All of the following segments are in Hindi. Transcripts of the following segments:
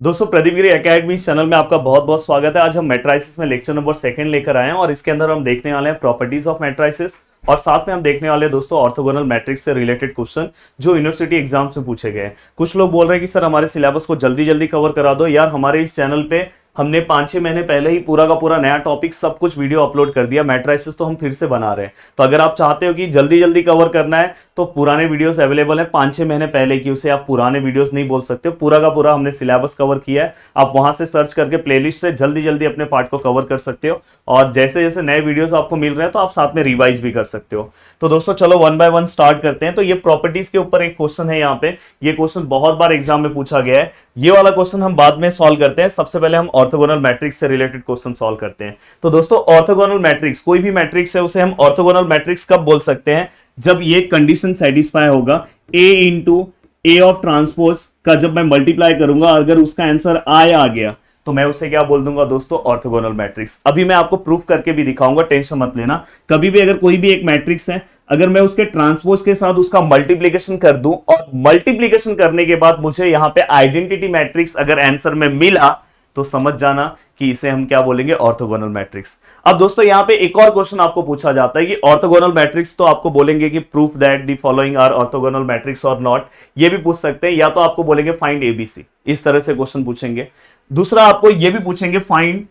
दोस्तों प्रदीप गिरी एकेडमी चैनल में आपका बहुत बहुत स्वागत है। आज हम मैट्राइसिस में लेक्चर नंबर सेकंड लेकर आए हैं और इसके अंदर हम देखने वाले हैं प्रॉपर्टीज ऑफ मैट्राइसिस और साथ में हम देखने वाले हैं दोस्तों ऑर्थोगोनल मैट्रिक्स से रिलेटेड क्वेश्चन जो यूनिवर्सिटी एग्जाम्स में पूछे गए हैं। कुछ लोग बोल रहे हैं कि सर हमारे सिलेबस को जल्दी जल्दी कवर करा दो। यार हमारे इस चैनल पे हमने 5-6 महीने पहले ही पूरा का पूरा नया टॉपिक सब कुछ वीडियो अपलोड कर दिया। मैट्राइसिस तो हम फिर से बना रहे हैं, तो अगर आप चाहते हो कि जल्दी जल्दी कवर करना है तो पुराने वीडियोस अवेलेबल हैं 5-6 महीने पहले की, उसे आप पुराने वीडियोस नहीं बोल सकते हो। पूरा का पूरा हमने सिलेबस कवर किया है, आप वहां से सर्च करके प्लेलिस्ट से जल्दी जल्दी अपने पार्ट को कवर कर सकते हो और जैसे जैसे नए वीडियोस आपको मिल रहे हैं तो आप साथ में रिवाइज भी कर सकते हो। तो दोस्तों चलो वन बाय वन स्टार्ट करते हैं। तो ये प्रॉपर्टीज के ऊपर एक क्वेश्चन है यहाँ पे, ये क्वेश्चन बहुत बार एग्जाम में पूछा गया है। ये वाला क्वेश्चन हम बाद में सॉल्व करते हैं, सबसे पहले हम ऑर्थोगोनल मैट्रिक्स से रिलेटेड क्वेश्चन सॉल्व करते हैं। तो दोस्तों ऑर्थोगोनल मैट्रिक्स, कोई भी मैट्रिक्स है उसे हम ऑर्थोगोनल मैट्रिक्स कब बोल सकते हैं? जब ये कंडीशन सेटिस्फाई होगा, ए इंटू ए ऑफ ट्रांसपोज का जब मैं मल्टीप्लाई करूंगा, अगर उसका आंसर आई आ गया तो मैं उसे क्या बोल दूंगा दोस्तों? Orthogonal matrix. अभी मैं आपको प्रूफ करके भी दिखाऊंगा, टेंशन मत लेना। कभी भी अगर कोई भी एक मैट्रिक्स है, अगर मैं उसके ट्रांसपोज के साथ उसका मल्टीप्लीकेशन कर दूं और मल्टीप्लीकेशन करने के बाद मुझे यहां पे आइडेंटिटी मैट्रिक्स अगर आंसर में मिला तो समझ जाना कि इसे हम क्या बोलेंगे? Orthogonal matrix. अब दोस्तों यहां पे एक और क्वेश्चन आपको पूछा जाता है कि ऑर्थोगोनल मैट्रिक्स, तो आपको बोलेंगे कि proof that the following are orthogonal matrix or not. ये भी पूछ सकते हैं, या तो आपको बोलेंगे फाइंड एबीसी, इस तरह से क्वेश्चन पूछेंगे। दूसरा आपको ये भी पूछेंगे फाइंड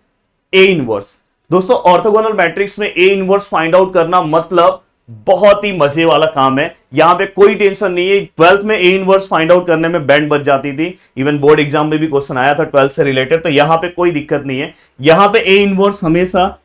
ए इनवर्स। दोस्तों ऑर्थोगोनल मैट्रिक्स में ए इनवर्स फाइंड आउट करना मतलब बहुत ही मजे वाला काम है। यहां पे कोई टेंशन नहीं है। 12th में ए इनवर्स फाइंड आउट करने में बैंड बच जाती थी, इवन बोर्ड एग्जाम में भी क्वेश्चन आया था 12th से रिलेटेड, तो यहां पे कोई दिक्कत नहीं है। यहां पे ए इनवर्स हमेशा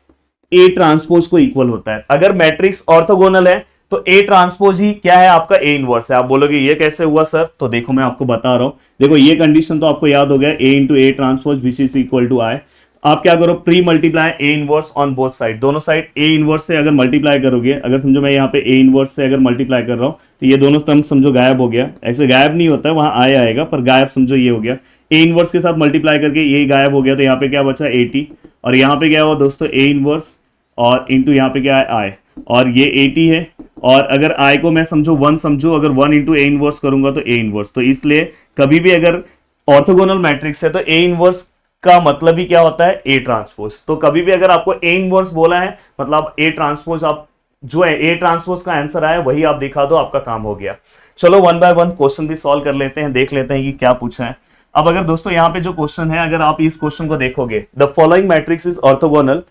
ए ट्रांसपोज को इक्वल होता है। अगर मैट्रिक्स ऑर्थोगोनल है तो ए ट्रांसपोज ही क्या है? आपका ए इनवर्स है। आप बोलोगे ये कैसे हुआ सर? तो देखो मैं आपको बता रहा हूं। देखो ये कंडीशन तो आपको याद हो गया, A into A transpose which is equal to I. आप क्या करो, pre multiply A inverse on both side, दोनों साइड ए इनवर्स से अगर मल्टीप्लाई करोगे, अगर समझो मैं यहाँ पे ए इनवर्स से अगर मल्टीप्लाई कर रहा हूँ तो ये दोनों टर्म समझो गायब हो गया। ऐसे गायब नहीं होता है, वहां आएगा पर गायब समझो ये हो गया। ए इनवर्स के साथ मल्टीप्लाई करके ये गायब हो गया, तो यहाँ पे क्या बचा? 80। और यहाँ पे क्या हुआ दोस्तों? ए इनवर्स और इंटू यहाँ पे क्या है? आई। और ये 80 है, और अगर आई को मैं समझो 1 समझो, अगर 1 इंटू ए इनवर्स करूंगा तो ए इनवर्स। तो इसलिए कभी भी अगर ऑर्थोगोनल मैट्रिक्स है तो ए इनवर्स का मतलब ही क्या होता है? A transpose. तो कभी भी अगर आपको ए इनवर्स बोला है मतलब ए ट्रांसपोज, आप जो है ए ट्रांसपोज का आंसर आया वही आप दिखा दो, आपका काम हो गया। चलो वन बाय वन क्वेश्चन भी सॉल्व कर लेते हैं, देख लेते हैं कि क्या पूछा है। अब अगर दोस्तों यहाँ पे जो क्वेश्चन है, अगर आप इस क्वेश्चन को देखोगे, the following matrix is orthogonal,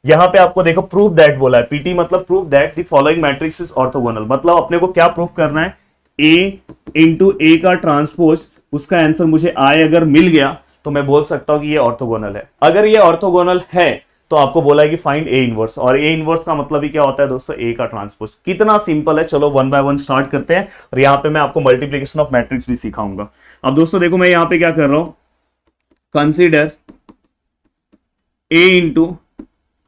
यहां पे आपको देखो प्रूफ दैट बोला है, पीटी मतलब proof that the following matrix is orthogonal. मतलब अपने को क्या प्रूफ करना है? ए इंटू ए का ट्रांसपोज, उसका आंसर मुझे आई अगर मिल गया तो मैं बोल सकता हूं कि ये ऑर्थोगोनल है। अगर ये ऑर्थोगोनल है तो आपको बोला है कि फाइंड ए इनवर्स, और ए इनवर्स का मतलब ही क्या होता है दोस्तों? ए का ट्रांसपोज। कितना सिंपल है। चलो वन बाय वन स्टार्ट करते हैं, और यहां पे मैं आपको मल्टीप्लीकेशन ऑफ मैट्रिक्स भी सिखाऊंगा। अब दोस्तों देखो मैं यहां पे क्या कर रहा हूं, कंसीडर ए इंटू,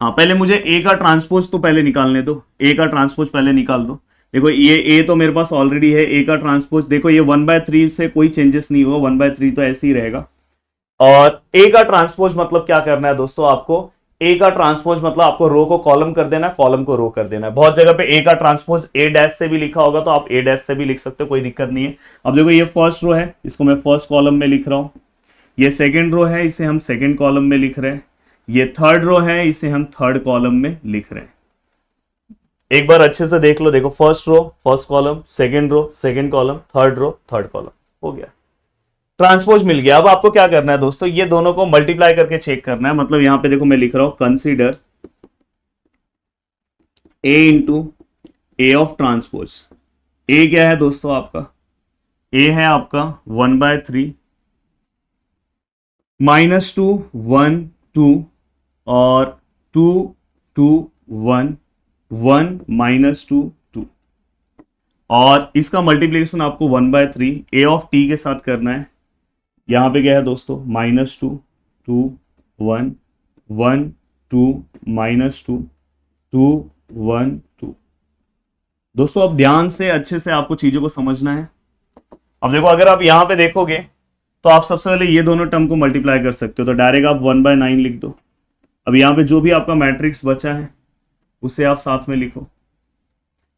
हाँ पहले मुझे ए का ट्रांसपोज तो पहले निकालने दो, ए का ट्रांसपोज पहले निकाल दो। देखो ये ए तो मेरे पास ऑलरेडी है, ए का ट्रांसपोज देखो ये 1/3 से कोई चेंजेस नहीं हुआ, 1/3 तो ऐसे ही रहेगा। और ए का ट्रांसपोज मतलब क्या करना है दोस्तों? आपको ए का ट्रांसपोज मतलब आपको रो को कॉलम कर देना, कॉलम को रो कर देना है। बहुत जगह पे ए का ट्रांसपोज ए डैश से भी लिखा होगा, तो आप ए डैश से भी लिख सकते हो, कोई दिक्कत नहीं है। अब देखो ये फर्स्ट रो है, इसको मैं फर्स्ट कॉलम में लिख रहा हूं। ये सेकेंड रो है, इसे हम सेकेंड कॉलम में लिख रहे हैं। ये थर्ड रो है, इसे हम थर्ड कॉलम में लिख रहे हैं। एक बार अच्छे से देख लो, देखो first row first column, second row second column, third row third column, हो गया, ट्रांसपोज मिल गया। अब आपको क्या करना है दोस्तों? ये दोनों को मल्टीप्लाई करके चेक करना है। मतलब यहां पे देखो मैं लिख रहा हूं consider A into A of transpose. A क्या है दोस्तों आपका? ए है आपका 1/3 -2 1 2 और 2 2 1 1 -2 2, और इसका मल्टीप्लीकेशन आपको 1/3 ए ऑफ टी के साथ करना है। यहां पे क्या है दोस्तों? -2 2 1 1 2 -2 2 1 2। दोस्तों अब ध्यान से अच्छे से आपको चीजों को समझना है। अब देखो अगर आप यहां पे देखोगे तो आप सबसे पहले ये दोनों टर्म को मल्टीप्लाई कर सकते हो, तो डायरेक्ट आप 1/9 लिख दो। अब यहाँ पे जो भी आपका मैट्रिक्स बचा है उसे आप साथ में लिखो।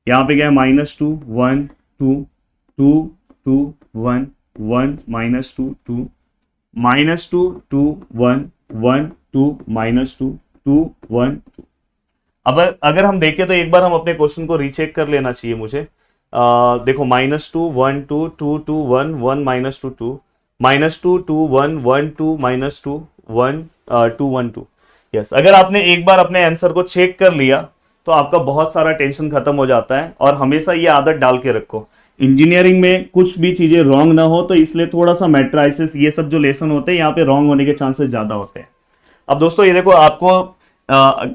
यहाँ पे क्या है? -2 1 2 2 2 1 1 -2 2 -2 -2 -1 2। अब अगर हम देखें तो एक बार हम अपने क्वेश्चन को रीचेक कर लेना चाहिए मुझे। देखो -2 1 2 2 2 1 1 -2 2 -2 2 1 1 2 -2 1 2 1 2। यस, अगर आपने एक बार अपने आंसर को चेक कर लिया तो आपका बहुत सारा टेंशन खत्म हो जाता है। और हमेशा ये आदत डाल के रखो, इंजीनियरिंग में कुछ भी चीजें रॉन्ग ना हो, तो इसलिए थोड़ा सा मैट्राइसिस ये सब जो लेसन होते हैं यहाँ पे रॉन्ग होने के चांसेस ज्यादा होते हैं। अब दोस्तों ये देखो, आपको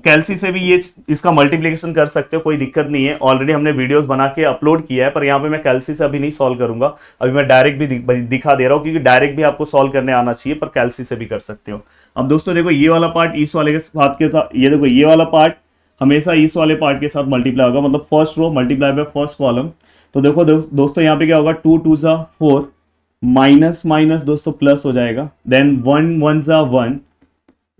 कैल्सी से भी ये इसका मल्टीप्लिकेशन कर सकते हो, कोई दिक्कत नहीं है। ऑलरेडी हमने वीडियोस बना के अपलोड किया है, पर यहाँ पे मैं कैल्सी से अभी नहीं सॉल्व करूंगा। अभी मैं डायरेक्ट भी दिखा दे रहा हूँ, क्योंकि डायरेक्ट भी आपको सॉल्व करने आना चाहिए, पर कैल्सी से भी कर सकते हो। अब दोस्तों देखो, ये वाला पार्ट इस वाले के साथ ये देखो, ये वाला पार्ट हमेशा इस वाले पार्ट के साथ मल्टीप्लाई होगा, मतलब first row multiply by first column. तो देखो दोस्तों यहाँ पे क्या होगा, 2 2 जा 4, माइनस माइनस दोस्तों प्लस हो जाएगा, देन 1 1 जा 1,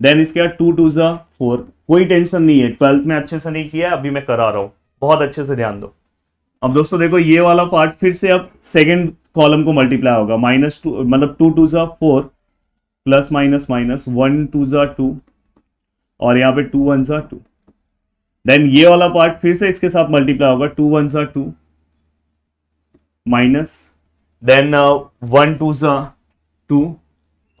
देन इसके बाद 2 2 जा 4। कोई टेंशन नहीं है, 12th में अच्छे से नहीं किया, अभी मैं करा रहा हूं, बहुत अच्छे से ध्यान दो। अब दोस्तों देखो, ये वाला पार्ट फिर से अब सेकंड कॉलम को मल्टीप्लाई होगा, -2 मतलब 2 2 जा 4, प्लस माइनस माइनस 1 2 जा 2, और यहाँ पे 2 1 जा 2। देन ये वाला पार्ट फिर से इसके साथ मल्टीप्लाई होगा, 2 1 जा 2, माइनस, देन 1 2 जा 2,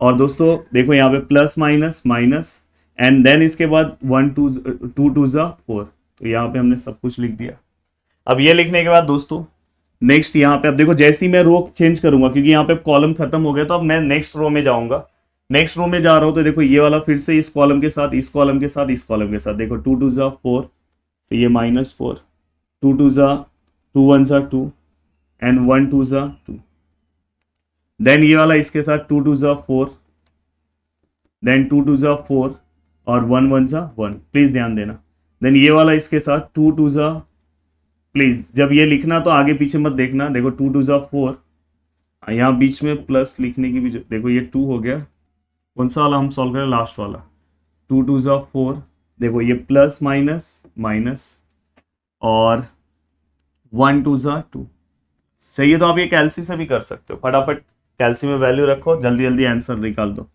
और दोस्तों देखो यहाँ पे plus minus minus, and then इसके बाद 1 2 2 2 जा 4। तो यहाँ पे हमने सब कुछ लिख दिया। अब ये लिखने के बाद दोस्तों नेक्स्ट यहाँ पे, अब देखो जैसे ही मैं रो चेंज करूंगा, क्योंकि यहाँ पे कॉलम खत्म हो गया, तो अब मैं नेक्स्ट रो में जाऊंगा। नेक्स्ट रो में जा रहा हूँ तो देखो ये वाला फिर से इस कॉलम के साथ, इस कॉलम के साथ, इस कॉलम के साथ, देखो 2 2 जा 4, तो ये -4, 2 2 जा 2 1 जा 2, एंड 1 2 जा 2। देन ये वाला इसके साथ 2 2 जा 4, देन 2 2 जा 4, और 1 1 जा 1। प्लीज ध्यान देना। देन ये वाला इसके साथ 2 2 जा, प्लीज जब ये लिखना तो आगे पीछे मत देखना, देखो 2 2 जा 4, यहाँ बीच में प्लस लिखने की भी देखो, ये 2 हो गया। कौन सा वाला हम सॉल्व करें, लास्ट वाला, 2 2 जा 4, देखो ये प्लस माइनस माइनस, और 1 2 जा 2। चाहिए तो आप ये कैल्सी से भी कर सकते हो, फटाफट कैल्सी में वैल्यू रखो, जल्दी जल्दी आंसर निकाल दो।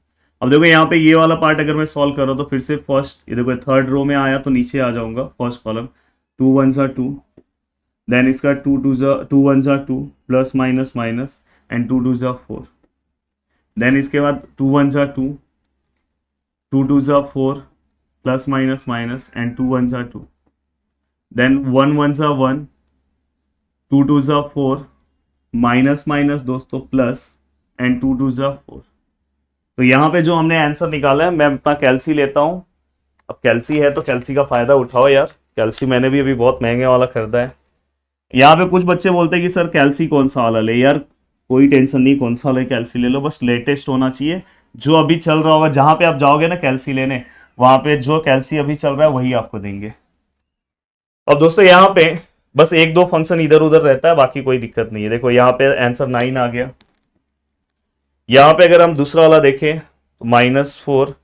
अब देखो यहाँ पे ये वाला पार्ट अगर मैं सॉल्व कर रहा हूँ तो फिर से फर्स्ट, ये देखो थर्ड रो में आया तो नीचे आ जाऊंगा, फर्स्ट कॉलम, 2 1 जा 2, देन इसका 2 1 जा 2, प्लस माइनस माइनस, एंड 2 2 जा 4। देन इसके बाद 2 1 जा 2, 2 2 जा 4, प्लस माइनस माइनस, एंड 2 1 जा 2। देन 1 1 जा 1, 2 2 जा 4, माइनस माइनस दोस्तों प्लस, एंड 2 2 जा 4। तो यहाँ पे जो हमने आंसर निकाला है, मैं अपना कैल्सी लेता हूँ। अब कैल्सी है तो कैल्सी का फायदा उठाओ यार, कैल्सी मैंने भी अभी बहुत महंगे वाला खरीदा है। यहाँ पे कुछ बच्चे बोलते हैं कि सर कैल्सी कौन सा वाला ले, यार कोई टेंशन नहीं, कौन सा वाला कैल्सी ले लो, बस लेटेस्ट होना चाहिए, जो अभी चल रहा होगा। जहां पे आप जाओगे ना कैल्सी लेने, वहां पे जो कैल्सी अभी चल रहा है वही आपको देंगे। अब दोस्तों यहाँ पे बस एक दो फंक्शन इधर उधर रहता है, बाकी कोई दिक्कत नहीं है। देखो यहाँ पे आंसर 9 आ गया। यहाँ पे अगर हम दूसरा वाला देखें तो -4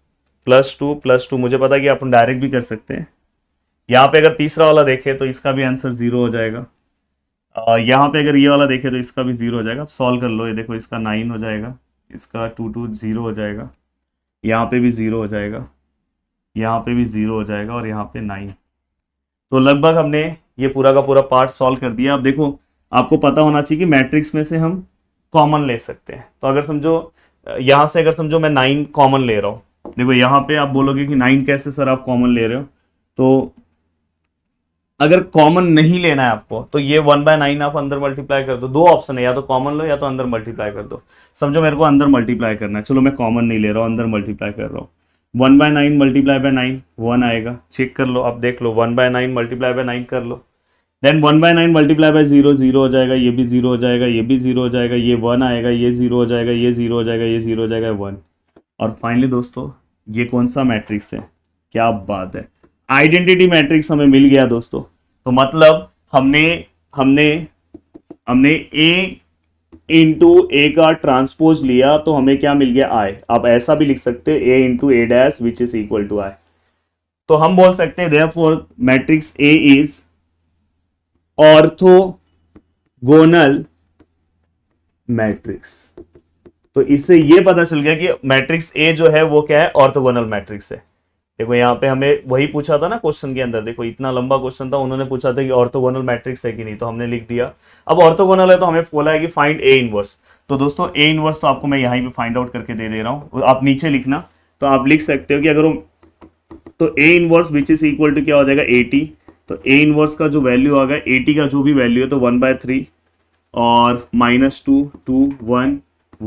+2 मुझे पता है कि आप डायरेक्ट भी कर सकते हैं। यहाँ पे अगर तीसरा वाला देखें तो इसका भी आंसर 0 हो जाएगा। यहाँ पे अगर ये वाला देखें तो इसका भी 0 हो जाएगा। आप सॉल्व कर लो, ये देखो इसका 9 हो जाएगा, इसका 2 2 0 हो जाएगा, यहाँ पे भी 0 हो जाएगा, यहाँ पे भी 0 हो जाएगा, और यहाँ पे 9। तो लगभग हमने ये पूरा का पूरा पार्ट सॉल्व कर दिया। अब देखो आपको पता होना चाहिए कि मैट्रिक्स में से हम कॉमन ले सकते हैं। तो अगर समझो यहाँ से, अगर समझो मैं 9 कॉमन ले रहा हूँ, देखो यहाँ पे आप बोलोगे कि 9 कैसे सर आप कॉमन ले रहे हो, तो अगर कॉमन नहीं लेना है आपको तो ये 1/9 आप अंदर मल्टीप्लाई कर दो। दो ऑप्शन है, या तो कॉमन लो या तो अंदर मल्टीप्लाई कर दो। समझो मेरे को अंदर मल्टीप्लाई करना है, चलो मैं कॉमन नहीं ले रहा हूँ, अंदर मल्टीप्लाई कर रहा हूँ। 1/9 मल्टीप्लाई बाय 9 1 आएगा, चेक कर लो, आप देख लो, 1/9 मल्टीप्लाई बाय 9 कर लो। देन 1/9 मल्टीप्लाई बाय 0 0 हो जाएगा, ये भी 0 हो जाएगा, ये भी 0 हो जाएगा, ये 1 आएगा, ये 0 हो जाएगा, ये 0 हो जाएगा, ये 0 हो जाएगा, 1। और फाइनली दोस्तों ये कौन सा मैट्रिक्स है, क्या बात है, आइडेंटिटी मैट्रिक्स हमें मिल गया दोस्तों। तो मतलब हमने हमने हमने ए इंटू ए का ट्रांसपोज लिया, तो हमें क्या मिल गया, आई। आप ऐसा भी लिख सकते हैं, A into A dash which is equal to I. तो हम बोल सकते हैं therefore matrix A is orthogonal matrix. तो इससे ये पता चल गया कि मैट्रिक्स ए जो है वो क्या है, ऑर्थोगोनल मैट्रिक्स है। देखो यहाँ पे हमें वही पूछा था ना क्वेश्चन के अंदर, देखो इतना लंबा क्वेश्चन था, उन्होंने पूछा था कि ऑर्थोगोनल मैट्रिक्स है कि नहीं, तो हमने लिख दिया। अब ऑर्थोगोनल है तो हमें बोला है कि फाइंड ए इनवर्स। तो दोस्तों ए इनवर्स तो आपको मैं यहाँ पे फाइंड आउट करके दे रहा हूँ, आप नीचे लिखना। तो आप लिख सकते हो कि अगर तो A inverse which is equal to क्या हो जाएगा 80। तो ए इनवर्स का जो वैल्यू आ गया 80 का जो भी वैल्यू है तो 1/3 और -2 2 1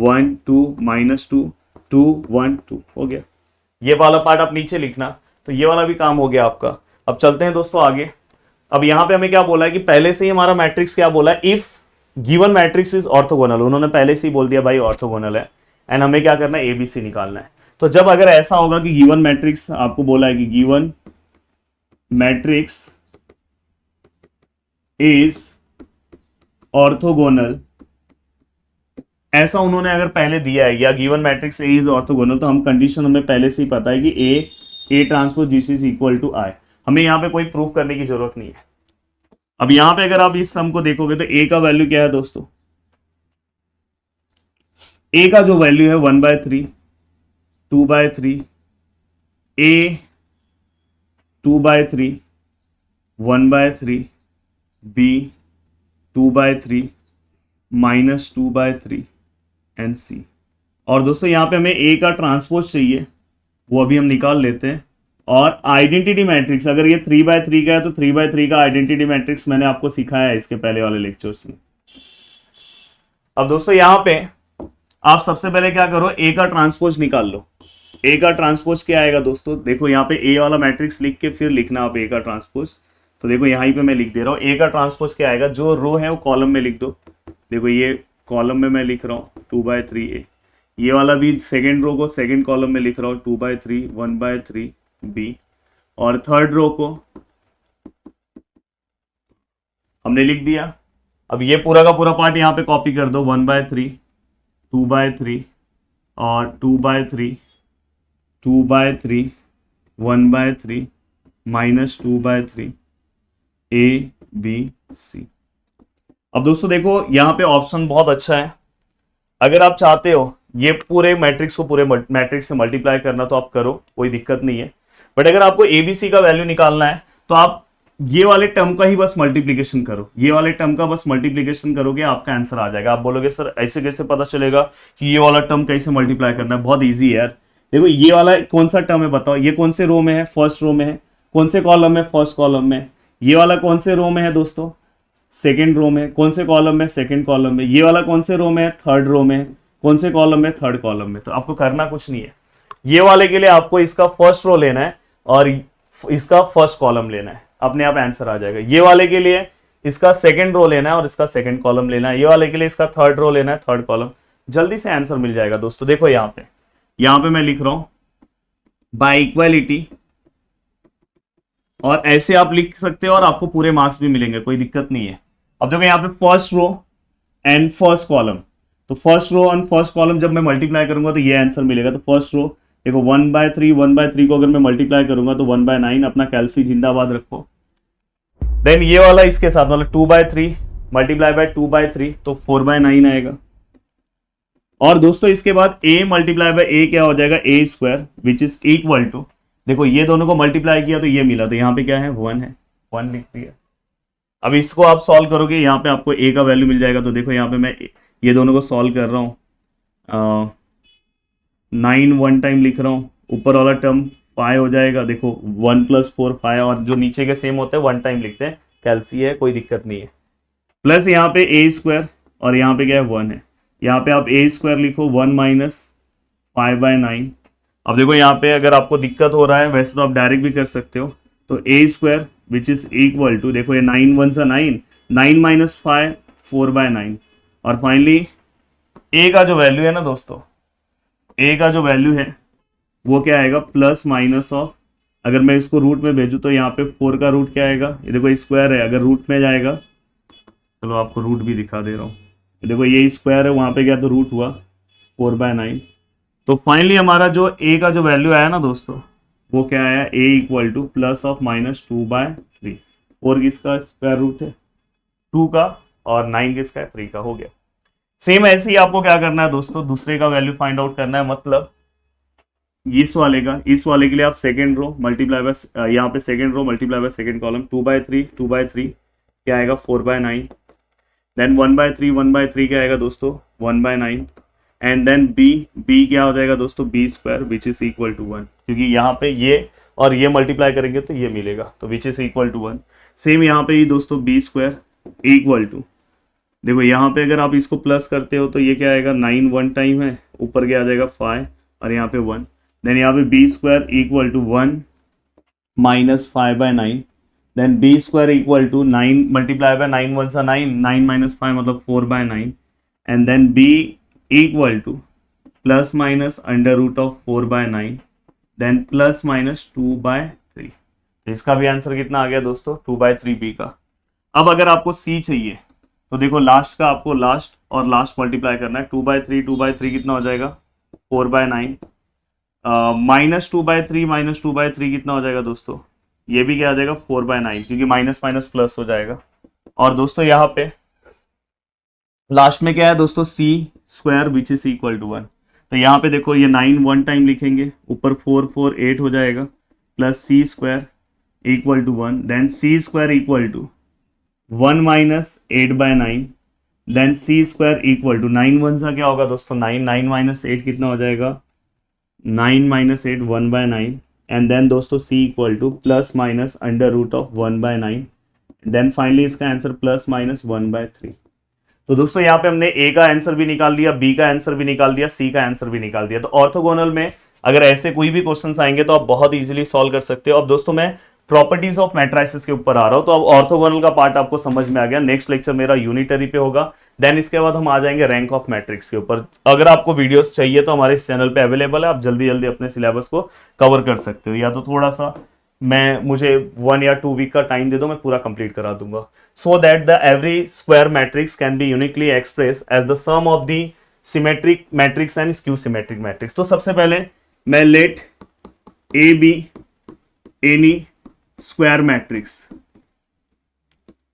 1 2 -2 2 1 2 हो गया। ये वाला पार्ट आप नीचे लिखना। तो ये वाला भी काम हो गया आपका। अब चलते हैं दोस्तों आगे। अब यहां पे हमें क्या बोला है कि पहले से ही हमारा मैट्रिक्स क्या बोला है, if given matrix is orthogonal. उन्होंने पहले से ही बोल दिया भाई ऑर्थोगोनल है, एंड हमें क्या करना है, एबीसी निकालना है। तो जब अगर ऐसा होगा कि गिवन मैट्रिक्स आपको बोला है कि गिवन मैट्रिक्स इज ऑर्थोगोनल, ऐसा उन्होंने अगर पहले दिया है, या given matrix A is orthogonal, तो हम कंडीशन हमें पहले से ही पता है कि ए ट्रांसपोज जीसी इज इक्वल टू आई। हमें यहाँ पे कोई प्रूफ करने की जरूरत नहीं है। अब यहाँ पे अगर आप इस सम को देखोगे तो ए का वैल्यू क्या है दोस्तों, ए का जो वैल्यू है 1/3 2/3 ए 2/3 1/3 बी 2/3 -2/3 एंड सी। और दोस्तों यहाँ पे हमें ए का ट्रांसपोज चाहिए, वो अभी हम निकाल लेते हैं। और आइडेंटिटी मैट्रिक्स, अगर ये 3/3 का है तो 3/3 का आइडेंटिटी मैट्रिक्स मैंने आपको सिखाया है इसके पहले वाले लेक्चर्स में। अब दोस्तों यहाँ पे आप सबसे पहले क्या करो, ए का ट्रांसपोज निकाल लो। ए का ट्रांसपोज क्या आएगा दोस्तों, देखो यहाँ पे ए वाला मैट्रिक्स लिख के फिर लिखना आप ए का ट्रांसपोज। तो देखो यहाँ पे मैं लिख दे रहा हूँ, ए का ट्रांसपोज क्या आएगा, जो रो है वो कॉलम में लिख दो। देखो ये कॉलम में मैं लिख रहा हूँ 2/3 ए, ये वाला भी सेकेंड रो को सेकेंड कॉलम में लिख रहा हूँ 2/3 1/3 बी, और थर्ड रो को हमने लिख दिया। अब ये पूरा का पूरा पार्ट यहाँ पे कॉपी कर दो, 1/3 2/3 और 2/3 2/3 1/3 -2/3 ए बी सी। अब दोस्तों देखो यहाँ पे ऑप्शन बहुत अच्छा है। अगर आप चाहते हो ये पूरे मैट्रिक्स को पूरे मैट्रिक्स से मल्टीप्लाई करना तो आप करो, कोई दिक्कत नहीं है। बट अगर आपको एबीसी का वैल्यू निकालना है तो आप ये वाले टर्म का ही बस मल्टीप्लीकेशन करो, ये वाले टर्म का बस मल्टीप्लीकेशन करोगे, आपका आंसर आ जाएगा। आप बोलोगे सर ऐसे कैसे पता चलेगा कि ये वाला टर्म कैसे मल्टीप्लाई करना है, बहुत ईजी है यार। देखो ये वाला कौन सा टर्म है बताओ, ये कौन से रो में है, फर्स्ट रो में है। कौन से कॉलम में, फर्स्ट कॉलम में। ये वाला कौन से रो में है दोस्तों, सेकेंड रो में। कौन से कॉलम में, सेकेंड कॉलम में। ये वाला कौन से रो में है, थर्ड रो में। कौन से कॉलम में, थर्ड कॉलम में। तो आपको करना कुछ नहीं है, ये वाले के लिए आपको इसका फर्स्ट रो लेना है और इसका फर्स्ट कॉलम लेना है, अपने आप आंसर आ जाएगा। ये वाले के लिए इसका सेकंड रो लेना है और इसका सेकंड कॉलम लेना है। ये वाले के लिए इसका थर्ड रो लेना है, थर्ड कॉलम। जल्दी से आंसर मिल जाएगा दोस्तों। देखो यहाँ पे मैं लिख रहा हूं बाय इक्वालिटी, और ऐसे आप लिख सकते हो और आपको पूरे मार्क्स भी मिलेंगे, कोई दिक्कत नहीं है। अब देखो यहाँ पे first row and first column, तो first row and first column जब मैं मल्टीप्लाई करूंगा तो ये आंसर मिलेगा। तो फर्स्ट रो देखो 1/3 को अगर मैं मल्टीप्लाई करूंगा तो 1/9, अपना कैल्सी जिंदाबाद रखो। देन ये वाला इसके साथ मतलब 2/3 मल्टीप्लाई बाय 2/3 तो 4/9 आएगा। और दोस्तों इसके बाद a मल्टीप्लाई बाय a क्या हो जाएगा, a square which is equal to, देखो ये दोनों को मल्टीप्लाई किया तो ये मिला, तो यहाँ पे क्या है 1 है, 1 लिख दिया। अब इसको आप सॉल्व करोगे, यहाँ पे आपको a का वैल्यू मिल जाएगा। तो देखो यहाँ पे मैं ये दोनों को सॉल्व कर रहा हूँ, 9 1 टाइम लिख रहा हूँ, ऊपर वाला टर्म 5 हो जाएगा। देखो 1 + 4 5, और जो नीचे के सेम होते हैं 1 टाइम लिखते हैं, कैल्सी है, कोई दिक्कत नहीं है। प्लस यहाँ पे a स्क्वायर और यहाँ पे क्या है 1 है, यहाँ पे आप a स्क्वायर लिखो 1 - 5/9। अब देखो यहाँ पे अगर आपको दिक्कत हो रहा है, वैसे तो आप डायरेक्ट भी कर सकते हो। तो a square which is equal to, देखो ये 9 1 सा 9, 9 - 5 4/9। और फाइनली a का जो वैल्यू है ना दोस्तों, a का जो वैल्यू है वो क्या आएगा, प्लस माइनस ऑफ, अगर मैं इसको रूट में भेजूँ तो यहाँ पे 4 का रूट क्या आएगा, ये देखो स्क्वायर है, अगर रूट में जाएगा, चलो आपको रूट भी दिखा दे रहा हूँ। देखो ये स्क्वायर है, वहाँ पे क्या तो रूट हुआ 4/9। तो फाइनली हमारा जो a का जो वैल्यू आया ना दोस्तों, वो क्या आया, a equal to plus of -2/3। 4 किसका स्क्वायर रूट है 2 का, और 9 किसका है 3 का, हो गया। सेम ऐसे ही आपको क्या करना है दोस्तों, दूसरे का वैल्यू फाइंड आउट करना है। मतलब इस वाले के लिए आप सेकेंड रो मल्टीप्लाई बाय, यहाँ पे second row multiply by second column, 2/3 क्या आएगा 4/9, देन 1/3 क्या आएगा दोस्तों 1/9, एंड देन बी क्या हो जाएगा दोस्तों b² which is equal to 1, क्योंकि यहाँ पे ये और ये मल्टीप्लाई करेंगे तो ये मिलेगा, तो which is equal to 1। Same यहाँ पे ही दोस्तों b² इक्वल टू, देखो यहाँ पे अगर आप इसको प्लस करते हो तो ये क्या आएगा 9 वन टाइम है, ऊपर क्या आ जाएगा 5 और यहाँ पे 1, देन यहाँ पे b² equal to 1 minus 5/9, then b² equal to 9 multiply by 9 वन सा 9, 9 माइनस 5 मतलब 4/9, and then b equal to plus minus under root of 4/9, then plus minus 2/3। इसका भी आंसर कितना आ गया दोस्तों 2/3 b का। अब अगर आपको c चाहिए तो देखो लास्ट का आपको लास्ट और लास्ट मल्टीप्लाई करना है, 2/3 कितना हो जाएगा 4/9, माइनस 2/3 कितना हो जाएगा दोस्तों, ये भी क्या आ जाएगा 4/9, क्योंकि माइनस माइनस प्लस हो जाएगा। और दोस्तों यहाँ पे लास्ट में क्या है दोस्तों c² which is equal to 1, तो यहाँ पे देखो ये 9 वन टाइम लिखेंगे, ऊपर 4 8 हो जाएगा, plus c² equal to 1, then c² equal to 1 minus 8/9, then c² equal to 9 वन सा क्या होगा दोस्तों 9 माइनस 8 कितना हो जाएगा 9 माइनस 8 1/9, एंड देन दोस्तों c equal to plus minus under root of 1/9, then finally इसका आंसर प्लस माइनस 1/3। तो दोस्तों यहाँ पे हमने ए का आंसर भी निकाल लिया, बी का आंसर भी निकाल दिया, सी का आंसर भी निकाल दिया। तो ऑर्थोगोनल में अगर ऐसे कोई भी क्वेश्चंस आएंगे तो आप बहुत इजीली सॉल्व कर सकते हो। अब दोस्तों मैं प्रॉपर्टीज ऑफ मैट्रिसेस के ऊपर आ रहा हूं, तो अब ऑर्थोगोनल का पार्ट आपको समझ में आ गया। नेक्स्ट लेक्चर मेरा यूनिटरी पे होगा, देन इसके बाद हम आ जाएंगे रैंक ऑफ मैट्रिक्स के ऊपर। अगर आपको वीडियोस चाहिए तो हमारे इस चैनल पे अवेलेबल है, आप जल्दी जल्दी अपने सिलेबस को कवर कर सकते हो, या तो थोड़ा सा मुझे 1 या 2 वीक का टाइम दे दो, मैं पूरा कंप्लीट करा दूंगा। So that the every square matrix can be uniquely express as the sum of the symmetric matrix and skew symmetric matrix. तो सबसे पहले मैं let A be any square matrix,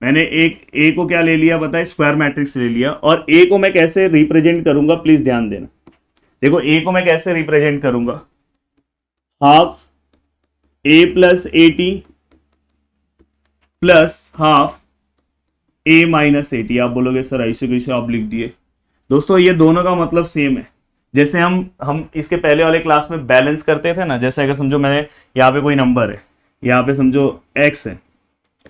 मैंने एक ए को क्या ले लिया बताए स्क्वायर मैट्रिक्स ले लिया, और ए को मैं कैसे रिप्रेजेंट करूंगा प्लीज ध्यान देना। देखो ए को मैं कैसे रिप्रेजेंट करूंगा, half A plus A T plus half A minus A T. आप बोलोगे सर ऐसे कैसे आप लिख दिए, दोस्तों ये दोनों का मतलब सेम है। जैसे हम इसके पहले वाले क्लास में बैलेंस करते थे ना, जैसे अगर समझो मैंने यहाँ पे कोई नंबर है, यहाँ पे समझो x है,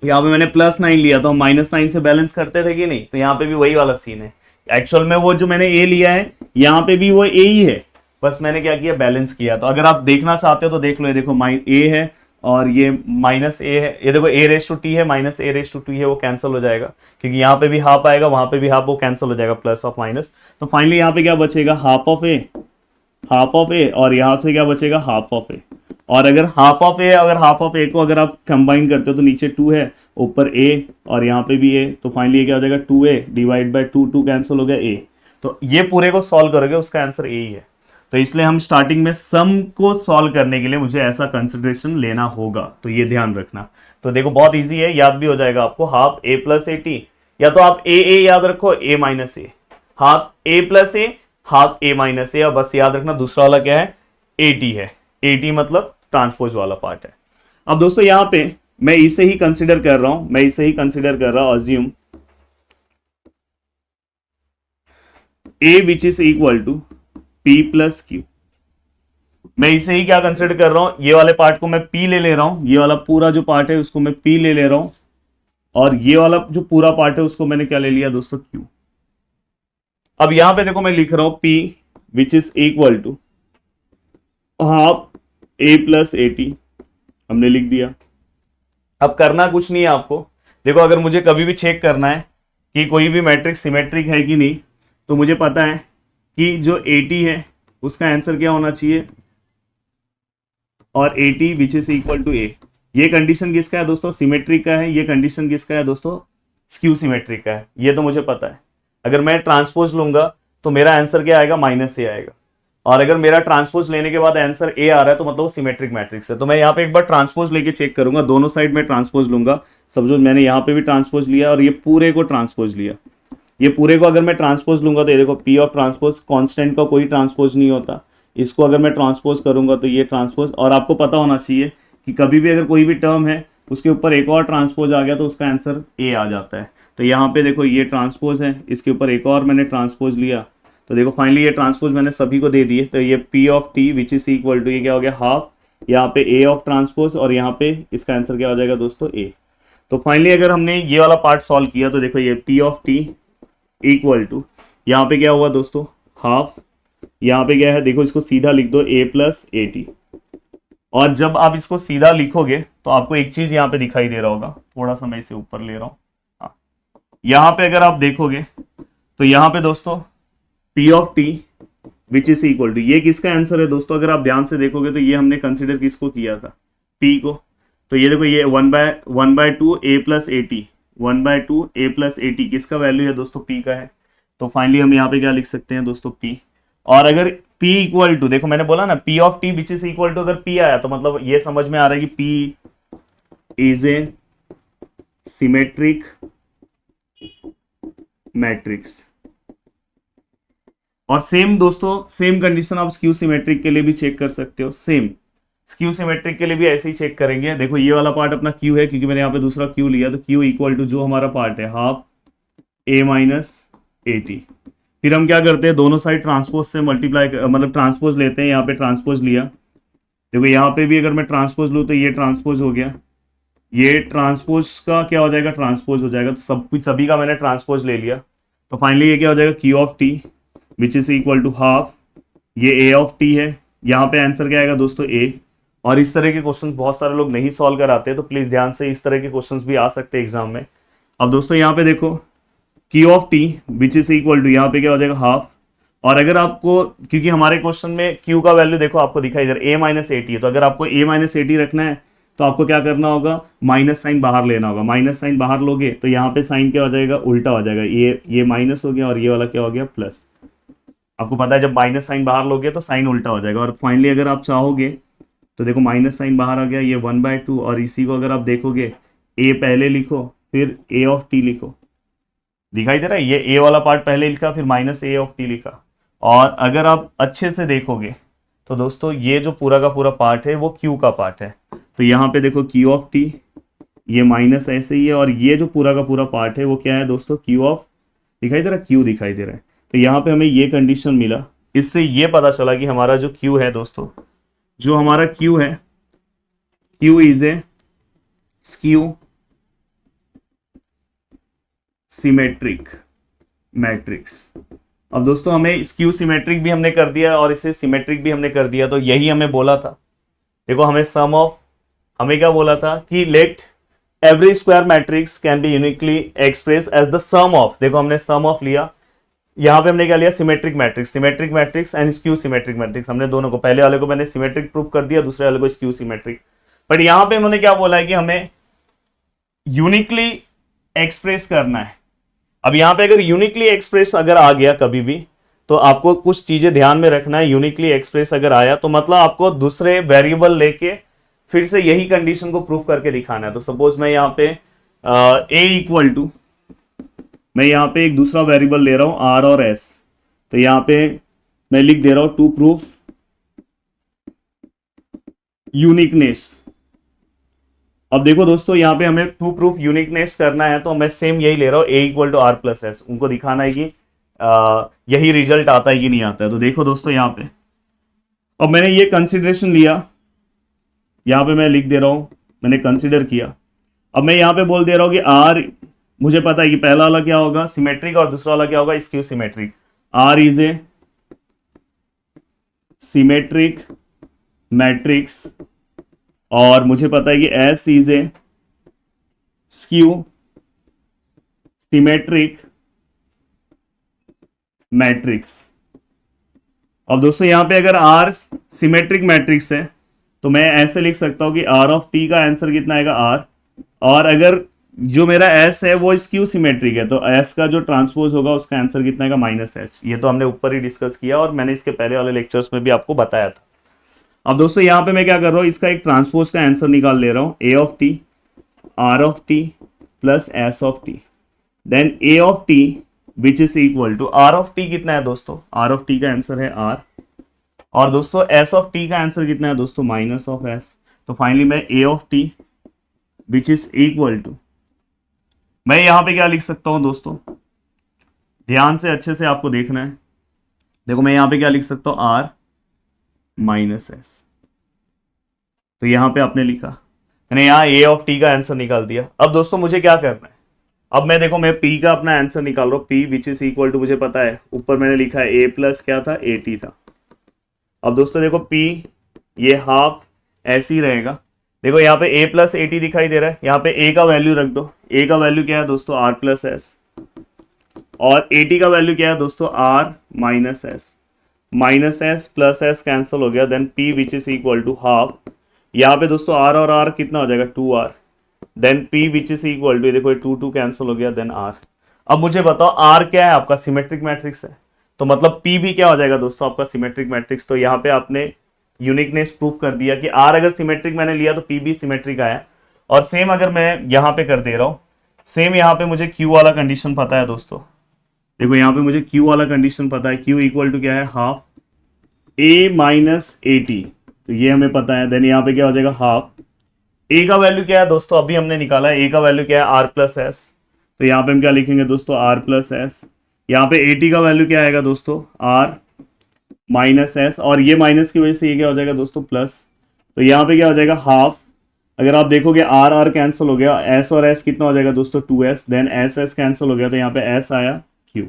यहाँ पे मैंने +9 लिया तो हम -9 से बैलेंस करते थे कि नहीं, तो यहाँ पे भी वही वाला सीन है। एक्चुअल में वो जो मैंने a लिया है यहाँ पे भी वो a ही है, बस मैंने क्या किया बैलेंस किया। तो अगर आप देखना चाहते हो तो देख लो, ये देखो a है और ये -a है, ये देखो a⁻t है -a⁻t है, वो कैंसिल हो जाएगा क्योंकि यहाँ पे भी हाफ आएगा वहां पे भी हाफ, वो कैंसिल हो जाएगा प्लस और माइनस। तो फाइनली यहाँ पे क्या बचेगा हाफ ऑफ ए और यहाँ से क्या बचेगा हाफ ऑफ ए। और अगर हाफ ऑफ ए को अगर आप कंबाइन करते हो तो नीचे 2 है, ऊपर a और यहाँ पे भी a, तो फाइनली ये क्या हो जाएगा 2a डिवाइड बाय 2 कैंसिल हो गया a। तो ये पूरे को सॉल्व करोगे उसका आंसर a ही है। तो इसलिए हम स्टार्टिंग में सम को सॉल्व करने के लिए मुझे ऐसा कंसिडरेशन लेना होगा, तो ये ध्यान रखना। तो देखो बहुत इजी है, याद भी हो जाएगा आपको, half a plus A T, या तो आप a याद रखो a minus A, half a plus A half a minus A, और बस याद रखना दूसरा वाला क्या है ए टी है, ए टी मतलब ट्रांसपोज वाला पार्ट है। अब दोस्तों यहाँ पे मैं इसे ही कंसिडर कर रहा हूं, assume a which is equal to p plus Q. मैं इसे ही क्या कंसिडर कर रहा हूं, ये वाले पार्ट को मैं p ले रहा हूं, ये वाला पूरा जो पार्ट है उसको मैं p ले रहा हूं, और ये वाला जो पूरा पार्ट है उसको मैंने क्या ले लिया दोस्तों q। अब यहां पे देखो मैं लिख रहा हूं p which is equal to half a plus A T, हमने लिख दिया। अब करना कुछ नहीं है आपको, देखो अगर मुझे कभी भी चेक करना है कि कोई भी मैट्रिक्स सिमेट्रिक है कि नहीं, तो मुझे पता है कि जो ए टी है उसका आंसर क्या होना चाहिए, और A T which is equal to A. ये कंडीशन किसका है दोस्तों सिमेट्रिक का है, ये कंडीशन किसका है दोस्तों स्क्यू सिमेट्रिक का है, ये तो मुझे पता है। अगर मैं ट्रांसपोज लूंगा तो मेरा आंसर क्या आएगा -a आएगा, और अगर मेरा ट्रांसपोज लेने के बाद आंसर a आ रहा है तो मतलब वो सिमेट्रिक मैट्रिक्स है। तो मैं यहाँ पे एक बार ट्रांसपोज लेके चेक करूंगा, दोनों साइड में ट्रांसपोज लूंगा, समझो मैंने यहाँ पे भी ट्रांसपोज लिया और ये पूरे को ट्रांसपोज लिया, ये पूरे को अगर मैं ट्रांसपोज लूंगा तो ये देखो पी ऑफ ट्रांसपोज, कांस्टेंट का कोई ट्रांसपोज नहीं होता, इसको अगर मैं ट्रांसपोज करूंगा तो ये ट्रांसपोज। और आपको पता होना चाहिए कि कभी भी अगर कोई भी टर्म है उसके ऊपर एक और ट्रांसपोज आ गया तो उसका आंसर ए आ जाता है। तो यहाँ पे देखो ये ट्रांसपोज है, इसके ऊपर एक और मैंने ट्रांसपोज लिया, तो देखो फाइनली ये ट्रांसपोज मैंने सभी को दे दिए। तो ये P of T which is equal to, ये क्या हो गया हाफ, यहाँ पे ए ऑफ ट्रांसपोज, और यहाँ पे इसका आंसर क्या हो जाएगा दोस्तों ए। तो फाइनली अगर हमने ये वाला पार्ट सॉल्व किया तो देखो ये P of T equal to, यहाँ पे क्या हुआ दोस्तों हाफ, यहाँ पे क्या है देखो इसको सीधा लिख दो ए प्लस ए टी। और जब आप इसको सीधा लिखोगे तो आपको एक चीज यहाँ पे दिखाई दे रहा होगा, थोड़ा सा मैं इसे ऊपर ले रहा हूँ, हाँ यहाँ पे अगर आप देखोगे तो यहाँ पे दोस्तों P of T which is equal to, ये किसका आंसर है दोस्तों, अगर आप ध्यान से देखोगे तो ये हमने कंसिडर किसको किया था, पी को। तो ये देखो ये one by two A plus A T, 1/2 A plus A T किसका वैल्यू है दोस्तों, पी का है। तो फाइनली हम यहाँ पे क्या लिख सकते हैं दोस्तों पी। और अगर p इक्वल टू, देखो मैंने बोला ना p of t which is equal to, अगर p आया तो मतलब ये समझ में आ रहा है कि p is a symmetric matrix. और सेम दोस्तों सेम कंडीशन आप स्क्यू सिमेट्रिक के लिए भी चेक कर सकते हो, सेम स्क्यू सिमेट्रिक के लिए भी ऐसे ही चेक करेंगे। देखो ये वाला पार्ट अपना क्यू है क्योंकि मैंने यहाँ पे दूसरा क्यू लिया, तो क्यू इक्वल टू जो हमारा पार्ट है half A minus A T. फिर हम क्या करते हैं दोनों साइड ट्रांसपोज से मल्टीप्लाई मतलब ट्रांसपोज लेते हैं, यहाँ पे ट्रांसपोज लिया, देखो यहाँ पे भी अगर मैं ट्रांसपोज लूँ तो ये ट्रांसपोज हो गया, ये ट्रांसपोज का क्या हो जाएगा ट्रांसपोज हो जाएगा, तो सभी का मैंने ट्रांसपोज ले लिया। तो फाइनली ये क्या हो जाएगा Q of T which is equal to half, ये ए ऑफ टी है, यहाँ पे आंसर क्या आएगा दोस्तों ए। और इस तरह के क्वेश्चंस बहुत सारे लोग नहीं सॉल्व कराते, तो प्लीज ध्यान से, इस तरह के क्वेश्चंस भी आ सकते हैं एग्जाम में। अब दोस्तों यहाँ पे देखो Q of T which is equal to, यहाँ पे क्या हो जाएगा हाफ। और अगर आपको, क्योंकि हमारे क्वेश्चन में क्यू का वैल्यू देखो आपको दिखाई इधर ए माइनस ए टी है, तो अगर आपको ए माइनस ए टी रखना है तो आपको क्या करना होगा, माइनस साइन बाहर लेना होगा। माइनस साइन बाहर लोगे तो यहाँ पे साइन क्या हो जाएगा, उल्टा हो जाएगा, ये माइनस हो गया और ये वाला क्या हो गया प्लस। आपको पता है जब माइनस साइन बाहर लोगे तो साइन उल्टा हो जाएगा। और फाइनली अगर आप चाहोगे तो देखो माइनस साइन बाहर आ गया, ये 1/2, और इसी को अगर आप देखोगे ए पहले लिखो फिर ए ऑफ टी लिखो, दिखाई दे रहा है, ये ए वाला पार्ट पहले लिखा फिर माइनस ए ऑफ टी लिखा। और अगर आप अच्छे से देखोगे तो दोस्तों ये जो पूरा का पूरा पार्ट है वो क्यू का पार्ट है। तो यहाँ पे देखो क्यू ऑफ टी, ये माइनस ऐसे ही है, और ये जो पूरा का पूरा पार्ट है वो क्या है दोस्तों क्यू ऑफ, दिखाई दे रहा है क्यू दिखाई दे रहा है। तो यहाँ पे हमें ये कंडीशन मिला, इससे ये पता चला कि हमारा जो क्यू है दोस्तों, जो हमारा क्यू है, Q is a skew symmetric matrix. अब दोस्तों हमें स्क्यू सिमेट्रिक भी हमने कर दिया और इसे सिमेट्रिक भी हमने कर दिया, तो यही हमें बोला था। देखो हमें सम ऑफ, हमें क्या बोला था कि let every square matrix can be uniquely express as the sum of, देखो हमने सम ऑफ लिया, यहाँ पे हमने क्या लिया symmetric matrix and skew symmetric matrix, हमने दोनों को, पहले वाले को मैंने सिमेट्रिक प्रूफ कर दिया, दूसरे वाले को स्क्यू सिमेट्रिक। बट यहाँ पे उन्होंने क्या बोला है कि हमें यूनिकली एक्सप्रेस करना है। अब यहाँ पे अगर यूनिकली एक्सप्रेस अगर आ गया कभी भी, तो आपको कुछ चीजें ध्यान में रखना है। यूनिकली एक्सप्रेस अगर आया तो मतलब आपको दूसरे वेरिएबल लेके फिर से यही कंडीशन को प्रूफ करके दिखाना है। तो सपोज मैं यहाँ पे ए इक्वल टू, मैं यहाँ पे एक दूसरा वेरिएबल ले रहा हूं आर और एस, तो यहाँ पे मैं लिख दे रहा हूं टू प्रूफ यूनिकनेस। अब देखो दोस्तों यहाँ पे हमें टू प्रूफ यूनिकनेस करना है, तो मैं सेम यही ले रहा हूँ A equal to R plus S, उनको दिखाना है कि यही रिजल्ट आता है कि नहीं आता है। तो देखो दोस्तों यहाँ पे अब मैंने ये कंसिडरेशन लिया, यहाँ पे मैं लिख दे रहा हूं मैंने कंसिडर किया। अब मैं यहाँ पे बोल दे रहा हूँ कि आर, मुझे पता है कि पहला वाला क्या होगा सिमेट्रिक और दूसरा वाला क्या होगा skew symmetric. R is a symmetric matrix और मुझे पता है कि S is a skew symmetric matrix. अब दोस्तों यहां पे अगर आर सिमेट्रिक मैट्रिक्स है तो मैं ऐसे लिख सकता हूं कि आर ऑफ टी का आंसर कितना आएगा आर, और अगर जो मेरा एस है वो स्क्यू सिमेट्रिक है तो एस का जो ट्रांसपोज होगा उसका आंसर कितना आएगा माइनस एच। ये तो हमने ऊपर ही डिस्कस किया और मैंने इसके पहले वाले लेक्चर्स में भी आपको बताया था। अब दोस्तों यहाँ पे मैं क्या कर रहा हूँ, इसका एक ट्रांसपोज का आंसर निकाल ले रहा हूँ, A of T R of T plus S of T. Then A of T which is equal to R of T कितना है दोस्तों, आर ऑफ टी का आंसर है आर, और दोस्तों एस ऑफ टी का आंसर कितना है दोस्तों, माइनस ऑफ एस। तो फाइनली मैं A of T which is equal to, मैं यहां पे क्या लिख सकता हूं दोस्तों, ध्यान से अच्छे से आपको देखना है। देखो मैं यहां पे क्या लिख सकता हूं, आर माइनस एस। तो यहां पे आपने लिखा, मैंने यहां ए ऑफ टी का आंसर निकाल दिया। अब दोस्तों मुझे क्या करना है, अब मैं देखो मैं पी का अपना आंसर निकाल रहा हूं, P which is equal to, मुझे पता है ऊपर मैंने लिखा है ए प्लस क्या था, ए टी था। अब दोस्तों देखो पी ये हाफ ऐसे ही रहेगा। देखो यहाँ पे a प्लस ए टी दिखाई दे रहा है, यहाँ पे a का वैल्यू रख दो। a का वैल्यू क्या है दोस्तों, r प्लस एस, और ए टी का वैल्यू क्या है दोस्तों, r minus S. Minus S plus S cancel हो गया, then p which is equal to half. यहाँ पे दोस्तों r और r कितना हो जाएगा, 2r, then p which is equal to, देखो 2 कैंसिल हो गया, देन r। अब मुझे बताओ r क्या है आपका, सिमेट्रिक मैट्रिक्स है, तो मतलब p भी क्या हो जाएगा दोस्तों आपका सिमेट्रिक मैट्रिक्स। तो यहाँ पे आपने यूनिकनेस प्रूव कर दिया कि r अगर सिमेट्रिक मैंने लिया तो p भी सिमेट्रिक आया। और सेम अगर मैं यहाँ पे कर दे रहा हूँ, सेम यहाँ पे मुझे q वाला कंडीशन पता है दोस्तों। देखो यहाँ पे मुझे q वाला कंडीशन पता है, q इक्वल टू क्या है, half a minus A T, तो ये हमें पता है। देन यहाँ पे क्या हो जाएगा, हाफ a का वैल्यू क्या है दोस्तों, अभी हमने निकाला है, a का वैल्यू क्या है, r प्लस एस। तो यहाँ पे हम क्या लिखेंगे दोस्तों, r प्लस एस। यहाँ पे ए टी का वैल्यू क्या आएगा दोस्तों, r माइनस एस, और ये माइनस की वजह से ये क्या हो जाएगा दोस्तों, प्लस। तो यहाँ पे क्या हो जाएगा, हाफ। अगर आप देखोगे आर आर कैंसिल हो गया, एस और एस कितना हो जाएगा दोस्तों, 2s, then S S cancel हो गया, तो यहाँ पे एस आया, क्यू।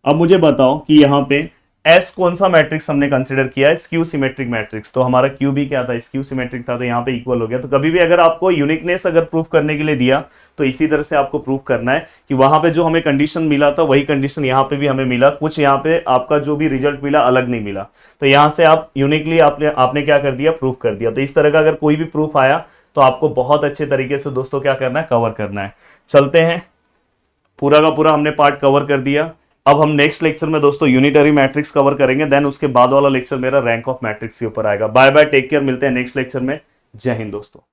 अब मुझे बताओ कि यहाँ पे एस कौन सा मैट्रिक्स हमने कंसिडर किया है, स्क्यू सिमेट्रिक मैट्रिक्स। तो हमारा क्यू भी क्या था, स्क्यू सिमेट्रिक था, तो यहाँ पे इक्वल हो गया। तो कभी भी अगर आपको यूनिकनेस अगर प्रूफ करने के लिए दिया तो इसी तरह से आपको प्रूफ करना है कि वहां पे जो हमें कंडीशन मिला था वही कंडीशन यहाँ पे भी हमें मिला, कुछ यहाँ पे आपका जो भी रिजल्ट मिला अलग नहीं मिला। तो यहाँ से आप यूनिकली आपने क्या कर दिया, प्रूफ कर दिया। तो इस तरह का अगर कोई भी प्रूफ आया तो आपको बहुत अच्छे तरीके से दोस्तों क्या करना है, कवर करना है। चलते हैं, पूरा का पूरा हमने पार्ट कवर कर दिया। अब हम नेक्स्ट लेक्चर में दोस्तों यूनिटरी मैट्रिक्स कवर करेंगे, देन उसके बाद वाला लेक्चर मेरा रैंक ऑफ मैट्रिक्स के ऊपर आएगा। बाय बाय, टेक केयर, मिलते हैं नेक्स्ट लेक्चर में। जय हिंद दोस्तों।